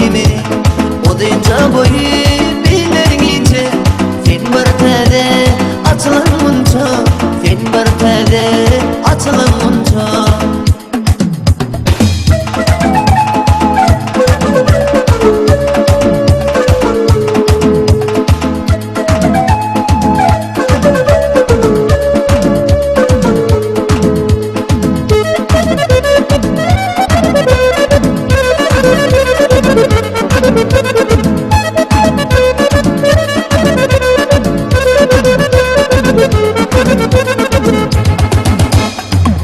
meni. O deyince boyu bilerin sen bir tede açılan munca, sen bir tede açılan munca.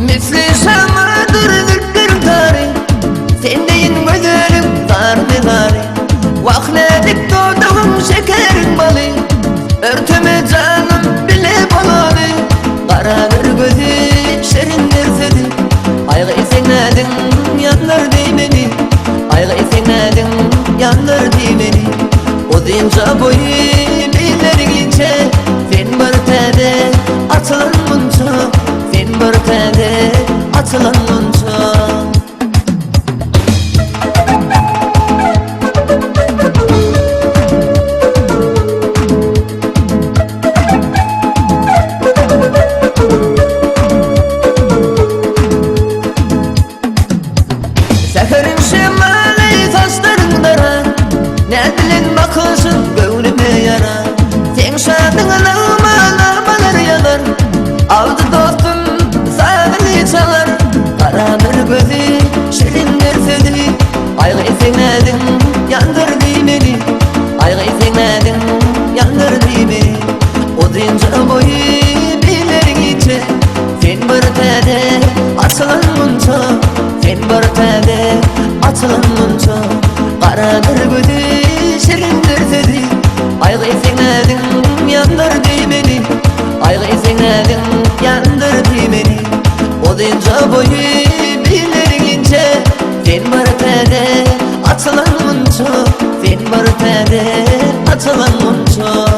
Misli şamadır zükkür tari, sen deyin gözlerim zardı zari. Vakledik doğduğum şekerin balı, örtüme canım bile baladı. Kara bir gözü şerin dersedi, ayga sen edin yanlar değmeni. Ayga sen edin yanlar değmeni. O deyince boyu bilerince sen bir tede açılan munca, sen bir tede açılan munca. Seherin şemali saçların dara, ne bilen bakışın gönlüme yara. Sen şadın lağmalar yalar, aldı dostum sağını çalar. Kara bir gözü şirin dersedi, ayga sen edin yandır dimeni. Ayga sen edin yandır dimeni. O deyince boyu bilerince sen bir tede açılan munca, sen bir tede açılan munca. Kara bir gözü şirin dersedi, ayga sen edin yandır dimeni. Ayga sen edin yandır dimeni. O deyince boyu bilerince sen bir tede açılan munca, sen bir tede açılan munca.